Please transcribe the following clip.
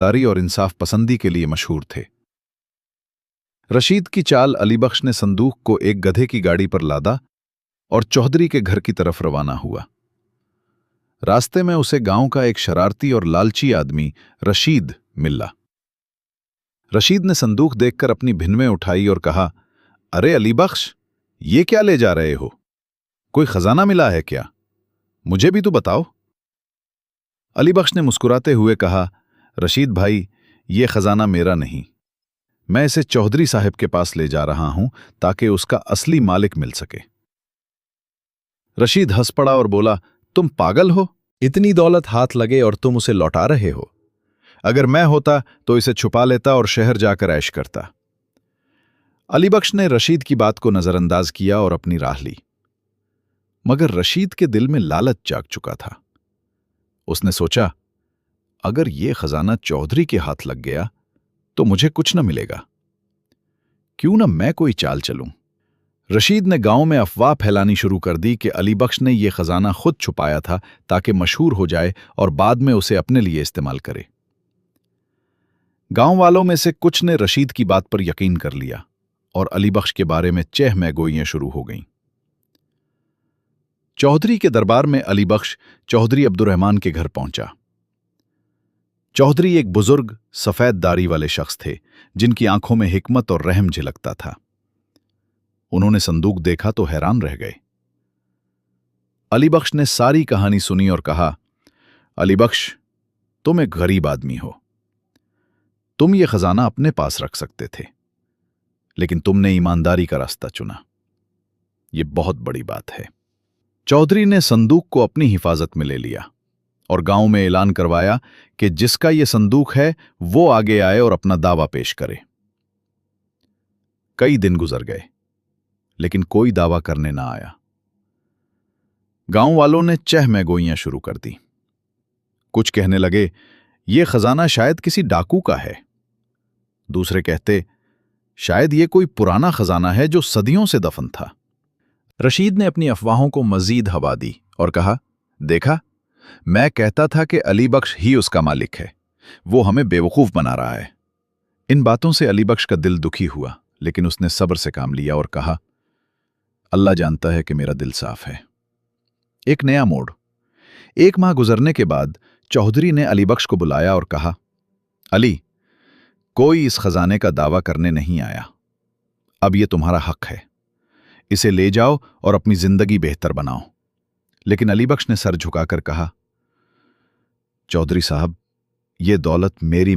दारी और इंसाफ पसंदी के लिए मशहूर थे। रशीद की चाल अली बख्श ने संदूक को एक गधे की गाड़ी पर लादा और चौधरी के घर की तरफ रवाना हुआ। रास्ते में उसे गांव का एक शरारती और लालची आदमी रशीद मिला। रशीद ने संदूक देखकर अपनी भिन्नें उठाई और कहा, अरे अली बख्श, ये क्या ले जा रहे हो? कोई खजाना मिला है क्या? मुझे भी तो बताओ। अली बख्श ने मुस्कुराते हुए कहा, रशीद भाई, ये खजाना मेरा नहीं, मैं इसे चौधरी साहब के पास ले जा रहा हूं ताकि उसका असली मालिक मिल सके। रशीद हंस पड़ा और बोला, तुम पागल हो? इतनी दौलत हाथ लगे और तुम उसे लौटा रहे हो? अगर मैं होता तो इसे छुपा लेता और शहर जाकर ऐश करता। अली बख्श ने रशीद की बात को नजरअंदाज किया और अपनी राह ली। मगर रशीद के दिल में लालच जाग चुका था। उसने सोचा, अगर यह खजाना चौधरी के हाथ लग गया तो मुझे कुछ न मिलेगा। क्यों न मैं कोई चाल चलूं। रशीद ने गांव में अफवाह फैलानी शुरू कर दी कि अली बख्श ने यह खजाना खुद छुपाया था ताकि मशहूर हो जाए और बाद में उसे अपने लिए इस्तेमाल करे। गांव वालों में से कुछ ने रशीद की बात पर यकीन कर लिया और अली बख्श के बारे में चहमहगोइयां शुरू हो गईं। चौधरी के दरबार में अली बख्श चौधरी अब्दुर्रहमान के घर पहुंचा। चौधरी एक बुजुर्ग सफेद दाढ़ी वाले शख्स थे जिनकी आंखों में हिकमत और रहम झलकता था। उन्होंने संदूक देखा तो हैरान रह गए। अली बख्श ने सारी कहानी सुनी और कहा, अली बख्श, तुम एक गरीब आदमी हो। तुम ये खजाना अपने पास रख सकते थे, लेकिन तुमने ईमानदारी का रास्ता चुना। यह बहुत बड़ी बात है। चौधरी ने संदूक को अपनी हिफाजत में ले लिया और गांव में ऐलान करवाया कि जिसका यह संदूक है वो आगे आए और अपना दावा पेश करे। कई दिन गुजर गए, लेकिन कोई दावा करने ना आया। गांव वालों ने चहमहगोइयां शुरू कर दी। कुछ कहने लगे, यह खजाना शायद किसी डाकू का है। दूसरे कहते, शायद यह कोई पुराना खजाना है जो सदियों से दफन था। रशीद ने अपनी अफवाहों को मजीद हवा दी और कहा, देखा, मैं कहता था कि अली बख्श ही उसका मालिक है। वो हमें बेवकूफ बना रहा है। इन बातों से अली बख्श का दिल दुखी हुआ, लेकिन उसने सब्र से काम लिया और कहा, अल्लाह जानता है कि मेरा दिल साफ है। एक नया मोड़। 1 माह गुजरने के बाद चौधरी ने अली बख्श को बुलाया और कहा, अली, कोई इस खजाने का दावा करने नहीं आया। अब यह तुम्हारा हक है। इसे ले जाओ और अपनी जिंदगी बेहतर बनाओ। लेकिन अली बख्श ने सर झुकाकर कहा, चौधरी साहब, यह दौलत मेरी